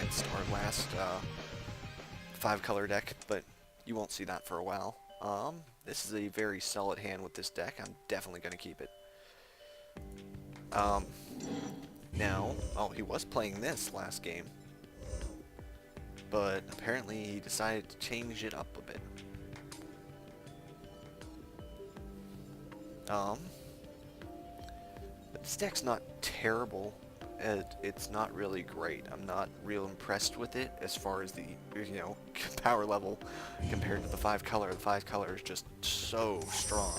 against our last 5-color deck, but you won't see that for a while. This is a very solid hand with this deck. I'm definitely going to keep it. Now, oh, he was playing this last game, but apparently he decided to change it up a bit. But this deck's not terrible. It's not really great. I'm not real impressed with it as far as the, power level compared to the 5-color. The 5-color is just so strong.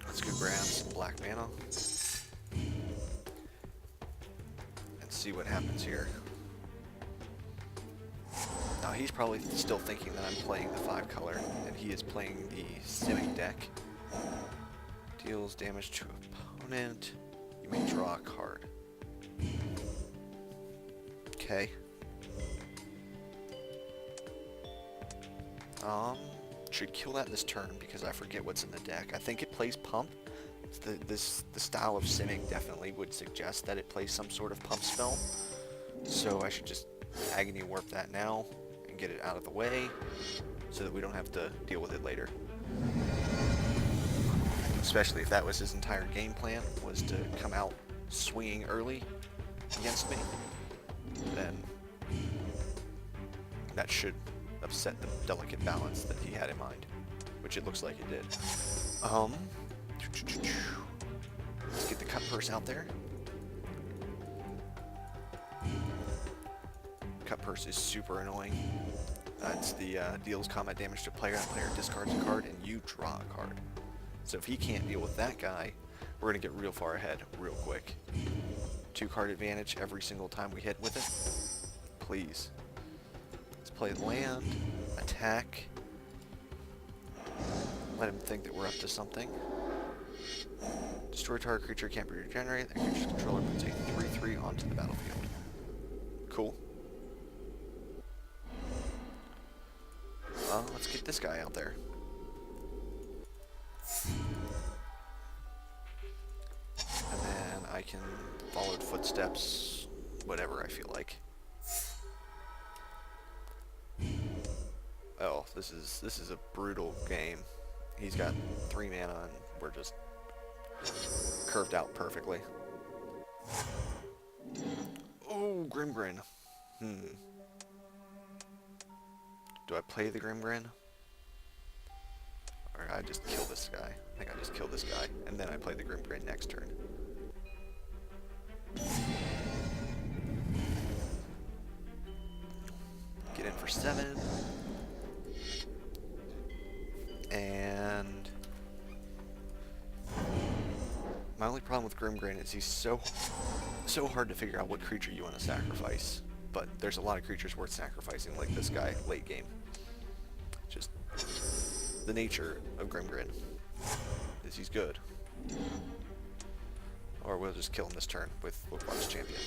Let's go grab some black mana and see what happens here. Now he's probably still thinking that I'm playing the 5-color, and he is playing the Simic deck. Deals damage to opponent. You may draw a card. Okay. Should kill that this turn because I forget what's in the deck. I think it plays Pump. The style of Simic definitely would suggest that it plays some sort of Pump spell. So I should just Agony Warp that now and get it out of the way so that we don't have to deal with it later. Especially if that was his entire game plan, was to come out swinging early against me, then that should upset the delicate balance that he had in mind, which it looks like it did. Let's get the Cut Purse out there. Cut Purse is super annoying. It's the deals combat damage to player, and player discards a card, and you draw a card. So if he can't deal with that guy, we're going to get real far ahead real quick. 2-card advantage every single time we hit with it. Please. Let's play land, attack. Let him think that we're up to something. Destroy target creature can't be regenerated. That creature's controller puts a 3/3 onto the battlefield. Cool. Let's get this guy out there. And then I can follow footsteps, whatever I feel like. Oh, this is a brutal game. He's got 3 mana and we're just curved out perfectly. Oh, Grimgrin. Do I play the Grimgrin? Or I just kill this guy? I think I just kill this guy, and then I play the Grimgrin next turn. Get in for 7. And my only problem with Grimgrin is he's so hard to figure out what creature you want to sacrifice. But there's a lot of creatures worth sacrificing, like this guy, late game. Just the nature of Grimgrin is he's good. Or we'll just kill him this turn with Loquatus Champion.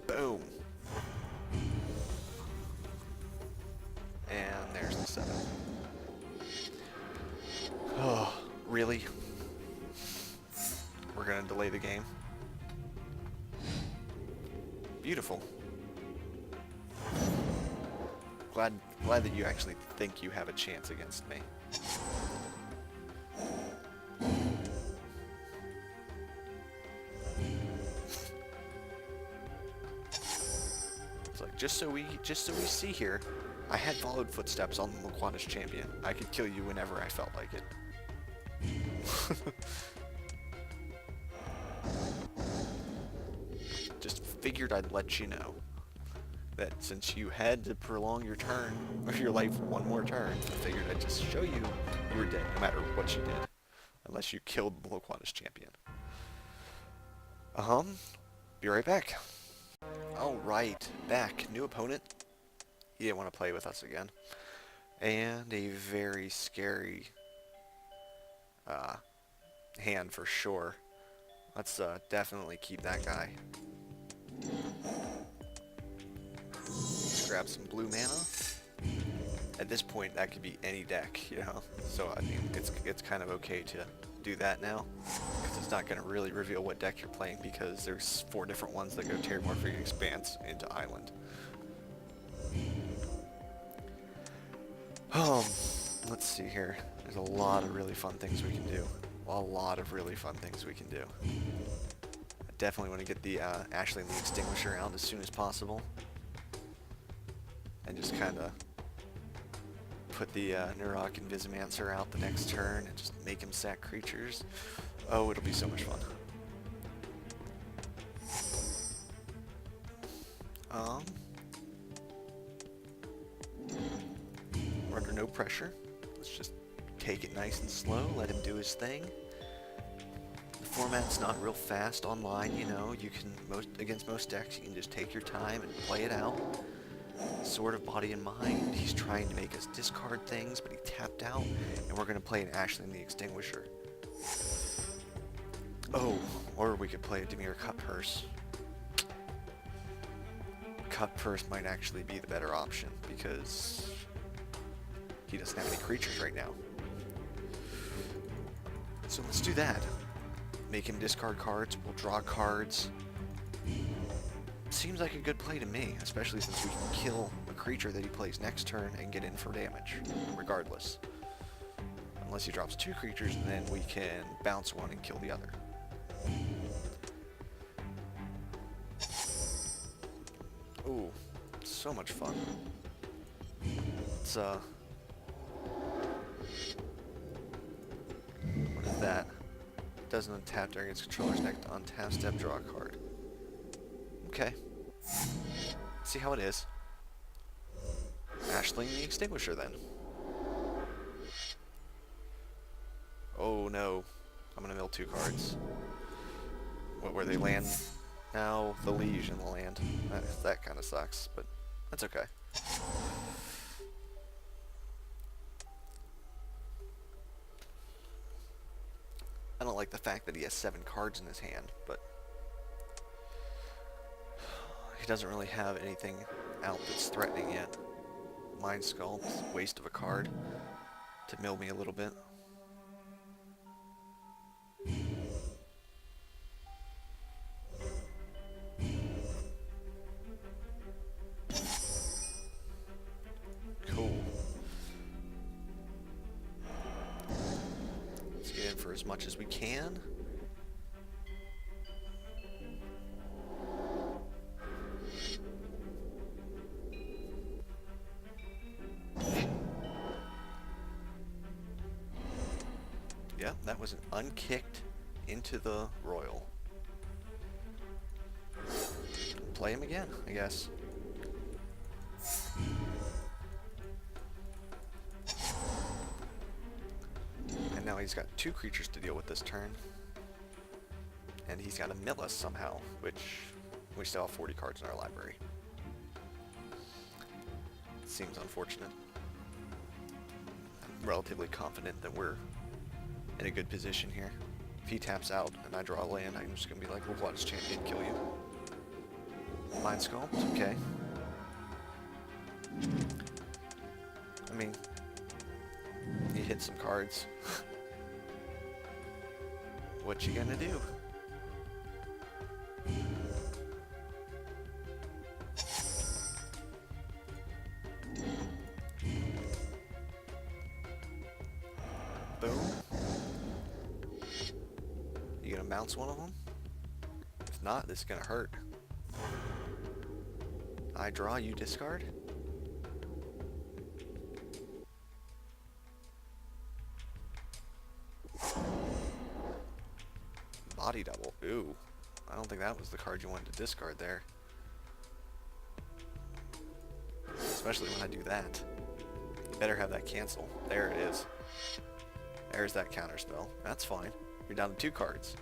Boom. And there's the 7. Oh, really? We're gonna delay the game. Beautiful. Glad that you actually think you have a chance against me. It's like just so we see here, I had followed footsteps on the Loquatus Champion. I could kill you whenever I felt like it. Just figured I'd let you know that since you had to prolong your turn, or your life one more turn, I figured I'd just show you you were dead, no matter what you did. Unless you killed the Loquatus Champion. Be right back. Alright, back. New opponent. He didn't want to play with us again. And a very scary hand for sure. Let's definitely keep that guy. Let's grab some blue mana. at this point, that could be any deck, you know? So, I mean, it's kind of okay to do that now, because it's not going to really reveal what deck you're playing, because there's 4 different ones that go Terramorphic Expanse into Island. Let's see here. There's a lot of really fun things we can do. A lot of really fun things we can do. I definitely want to get the Ashling the Extinguisher out as soon as possible. And just kind of put the Nurok and Visimancer out the next turn and just make him sack creatures. Oh, it'll be so much fun. We're under no pressure. Let's just take it nice and slow, let him do his thing. The format's not real fast online, you know. You can, against most decks, you can just take your time and play it out. Sort of body and mind. He's trying to make us discard things, but he tapped out, and we're going to play an Ashling the Extinguisher. Oh, or we could play a Dimir Cutpurse. Cutpurse might actually be the better option, because he doesn't have any creatures right now. So let's do that. Make him discard cards, we'll draw cards. Seems like a good play to me, especially since we can kill a creature that he plays next turn and get in for damage, regardless. Unless he drops 2 creatures, and then we can bounce one and kill the other. Ooh, so much fun. It's, what is that? Doesn't untap during its controller's neck to untap, step, draw a card. Okay. See how it is. Ashling the Extinguisher then. Oh no. I'm gonna mill 2 cards. What, where they land? Now the Liege in the land. That kind of sucks, but that's okay. I don't like the fact that he has 7 cards in his hand, but he doesn't really have anything out that's threatening yet. Mind Sculpt, waste of a card to mill me a little bit. Cool. Let's get in for as much as we can. Yeah, that was an unkicked into the Royal. Play him again, I guess. And now he's got 2 creatures to deal with this turn. And he's got to mill us somehow, which we still have 40 cards in our library. Seems unfortunate. I'm relatively confident that we're in a good position here. If he taps out and I draw a land, I'm just going to be like, well, what does Champion kill you? Mind Sculpt? Okay. I mean, he hit some cards. What you gonna do? Boom. You gonna bounce one of them? If not, this is gonna hurt. I draw, you discard? Body double. Ooh. I don't think that was the card you wanted to discard there. Especially when I do that. You better have that cancel. There it is. There's that counter spell. That's fine. You're down to 2 cards.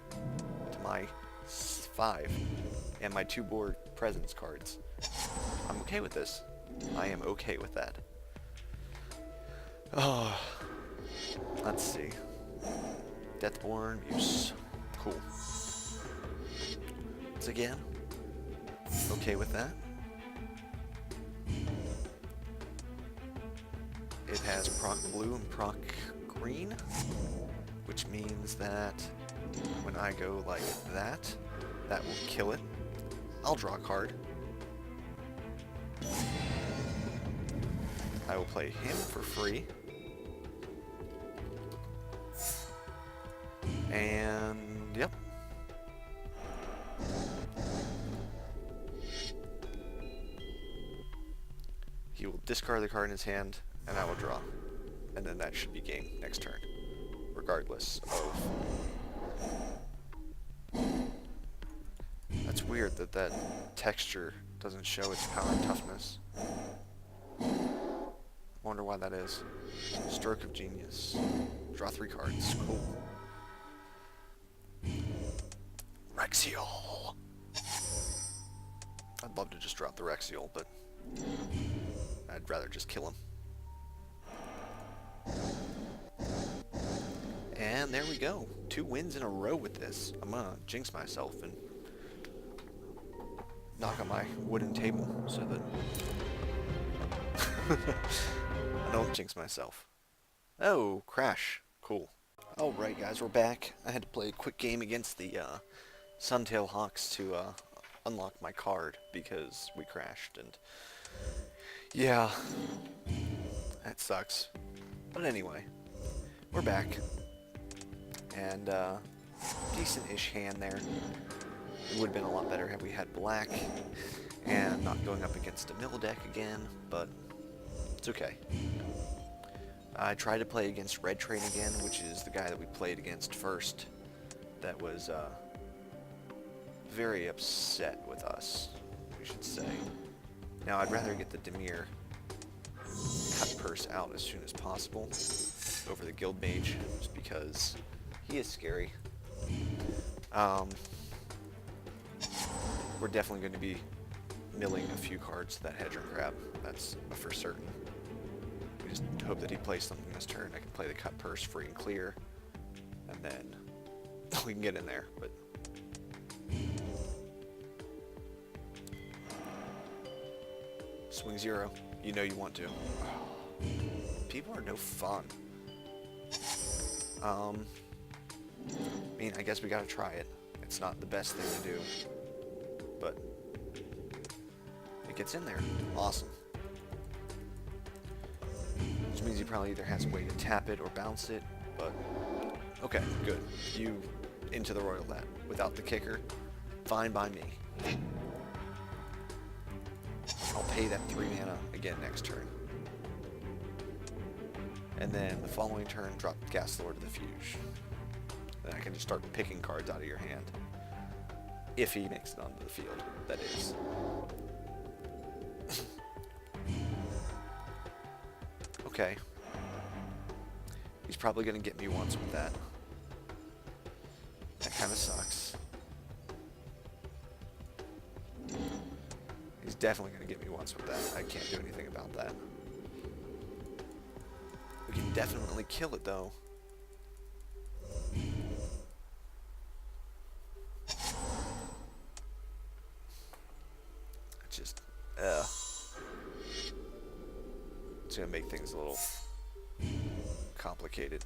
To my 5. And my 2 board presence cards. I'm okay with this. I am okay with that. Oh. Let's see. Deathborn Muse. Cool. Once again, okay with that. It has proc blue and proc green, which means that when I go like that, that will kill it. I'll draw a card. I will play him for free. And yep. He will discard the card in his hand, and I will draw. And then that should be game next turn, regardless of... That's weird that that texture doesn't show its power and toughness. Wonder why that is. Stroke of Genius. Draw 3 cards. Cool. Rexiol! I'd love to just drop the Rexiol, but I'd rather just kill him. And there we go. 2 wins in a row with this. I'm gonna jinx myself and knock on my wooden table so that I don't jinx myself. Oh, crash. Cool. Alright guys, we're back. I had to play a quick game against the Suntail Hawks to unlock my card because we crashed, and yeah, that sucks. But anyway, we're back, and decent-ish hand there. It would have been a lot better had we had black and not going up against a mill deck again, but it's okay. I tried to play against Red Train again, which is the guy that we played against first. That was very upset with us, we should say. Now I'd rather get the Dimir cut purse out as soon as possible over the Guild Mage, just because he is scary. We're definitely going to be milling a few cards to that Hedron Crab. That's for certain. We just hope that he plays something this turn. I can play the cut purse free and clear, and then we can get in there. But swing 0. You know you want to. People are no fun. I mean, I guess we gotta try it. It's not the best thing to do, but it gets in there. Awesome. Which means he probably either has a way to tap it or bounce it, but okay, good. You into the Royal that without the kicker, fine by me. I'll pay that 3 mana again next turn. And then the following turn, drop Gas Lord of the Fuge. Then I can just start picking cards out of your hand. If he makes it onto the field, that is. Okay. He's probably going to get me once with that. That kind of sucks. He's definitely going to get me once with that. I can't do anything about that. We can definitely kill it, though. Just, it's going to make things a little complicated.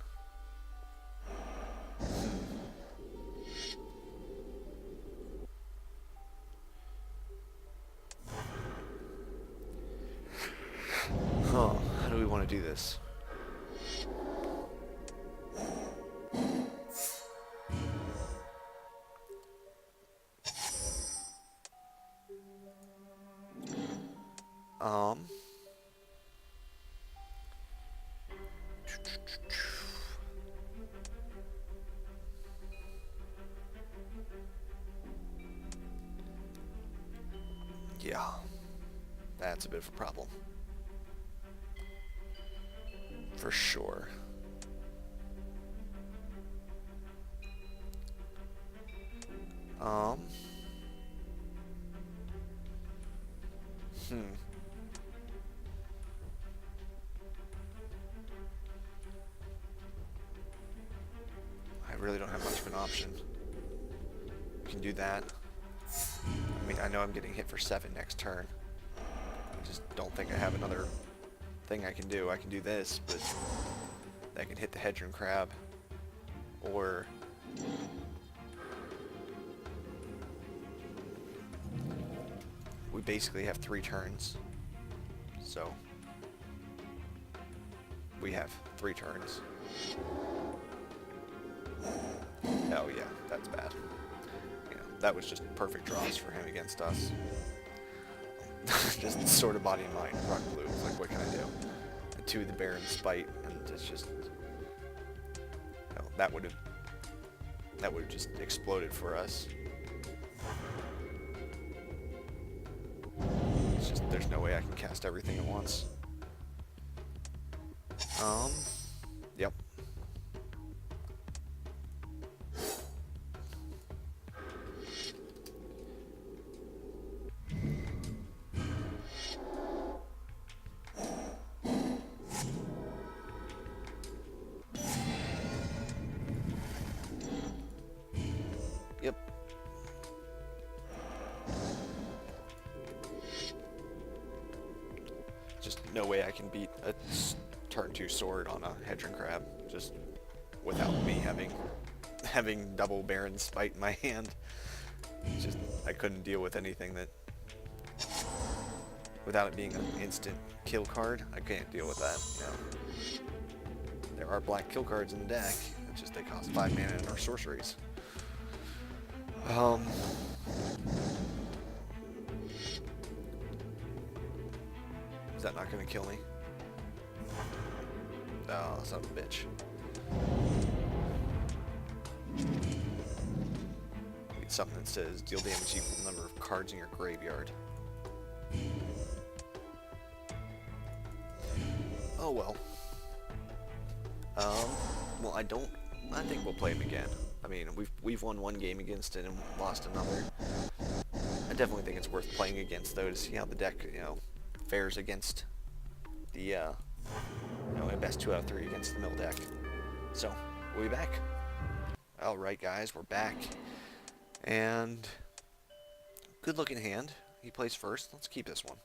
Huh, how do we want to do this? Yeah, that's a bit of a problem. For sure. I really don't have much of an option. We can do that. I mean, I know I'm getting hit for 7 next turn. I just don't think I have another thing I can do. I can do this, but that can hit the Hedron Crab. Or we basically have 3 turns. So we have 3 turns. Oh yeah, that's bad. You know, that was just perfect draws for him against us. Just sort of body and mind, rock blue. Like, what can I do? And 2 the Baron Spite, and it's just, you know, that would have just exploded for us. It's just, there's no way I can cast everything at once. Yep. Yep. Just no way I can beat a turn 2 sword on a Hedron Crab, just without me having double Baron Spite in my hand. Just, I couldn't deal with anything that, without it being an instant kill card, I can't deal with that, you know. There are black kill cards in the deck, it's just they cost 5 mana and are sorceries. Is that not gonna kill me? Oh, son of a bitch. Need something that says deal damage equal to the number of cards in your graveyard. Oh well. Well, I think we'll play him again. I mean, we've won 1 game against it and lost another. I definitely think it's worth playing against, though, to see how the deck, you know, fares against the, you know, best 2 out of 3 against the mill deck. So, we'll be back. Alright, guys, we're back. And good looking hand. He plays first. Let's keep this one.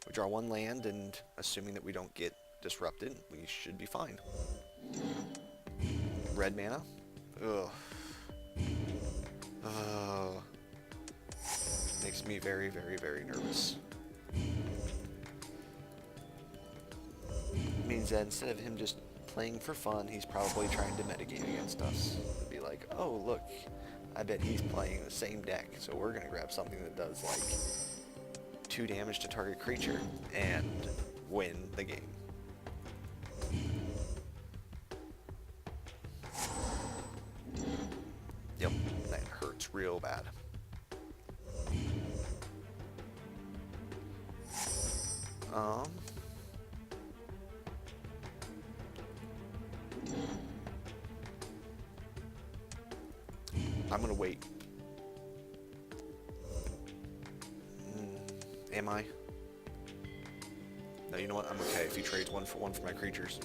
We draw 1 land, and assuming that we don't get disrupted, we should be fine. Red mana. Ugh. Makes me very, very, very nervous. Means that instead of him just playing for fun, he's probably trying to metagame against us. Be like, oh look, I bet he's playing the same deck, so we're gonna grab something that does like 2 damage to target creature and win the game. Yep, that hurts real bad. I'm gonna wait. Am I? No, you know what? I'm okay if he trades 1 for 1 for my creatures.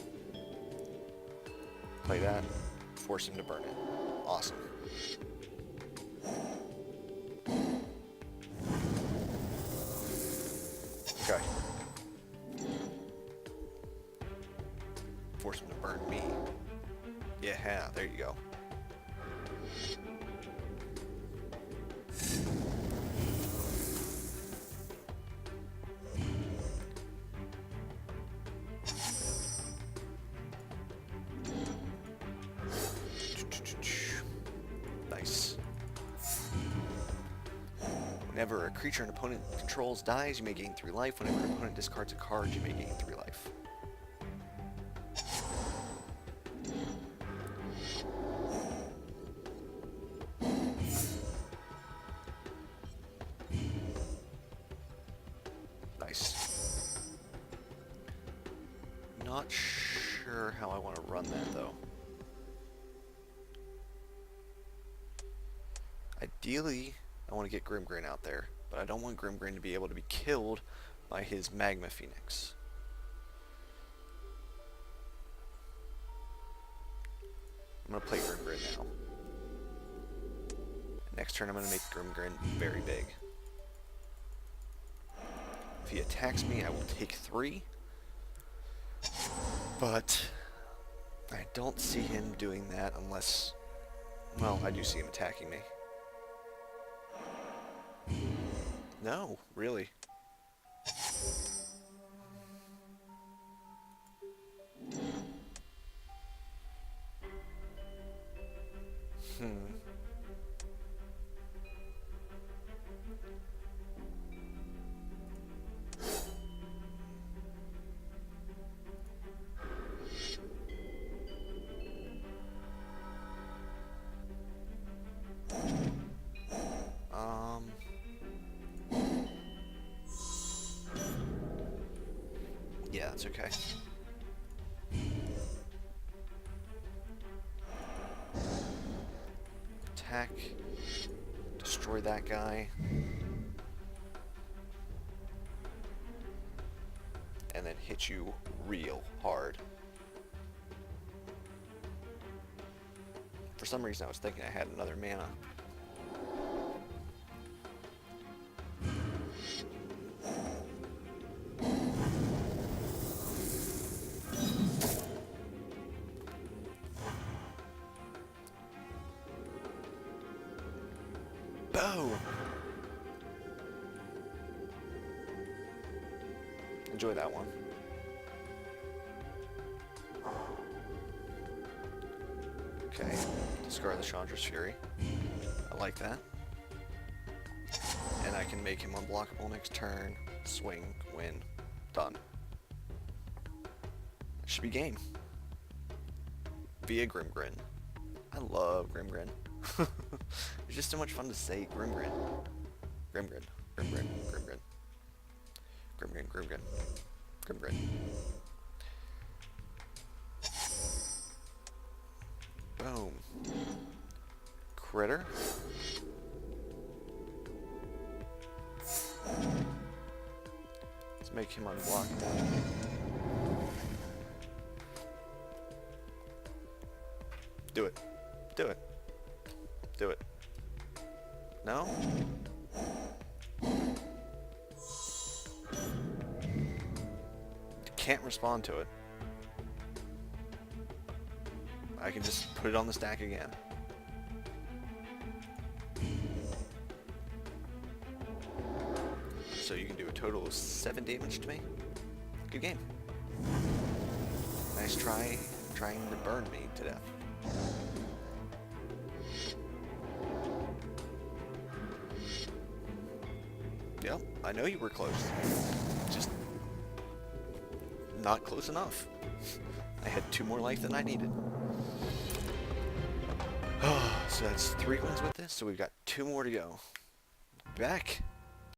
Play that. Force him to burn it. Awesome. Okay. Force him to burn me. Yeah, there you go. Nice. Whenever a creature an opponent controls dies, you may gain 3 life. Whenever an opponent discards a card, you may gain 3 life. Nice. Not sure how I want to run that, though. Ideally, I want to get Grimgrin out there, but I don't want Grimgrin to be able to be killed by his Magma Phoenix. I'm going to play Grimgrin now. Next turn I'm going to make Grimgrin very big. If he attacks me, I will take 3. But I don't see him doing that unless... Well, I do see him attacking me. No, really. Yeah, that's okay. Attack. Destroy that guy. And then hit you real hard. For some reason I was thinking I had another mana. Boom! Enjoy that one. Okay, discard the Chandra's Fury. I like that. And I can make him unblockable next turn. Swing, win, done. It should be game. Via Grimgrin. I love Grimgrin. It's just so much fun to say Grimgrin. Grimgrin. Grimgrin. Grimgrin. Grimgrin. Grimgrin. Grimgrin. Boom. Critter. Let's make him unblockable. Do it. Do it. Do it. No? Can't respond to it. I can just put it on the stack again. So you can do a total of 7 damage to me. Good game. Nice try trying to burn me to death. Yep, I know you were close. Just not close enough. I had 2 more life than I needed. So that's 3 wins with this, so we've got 2 more to go. Back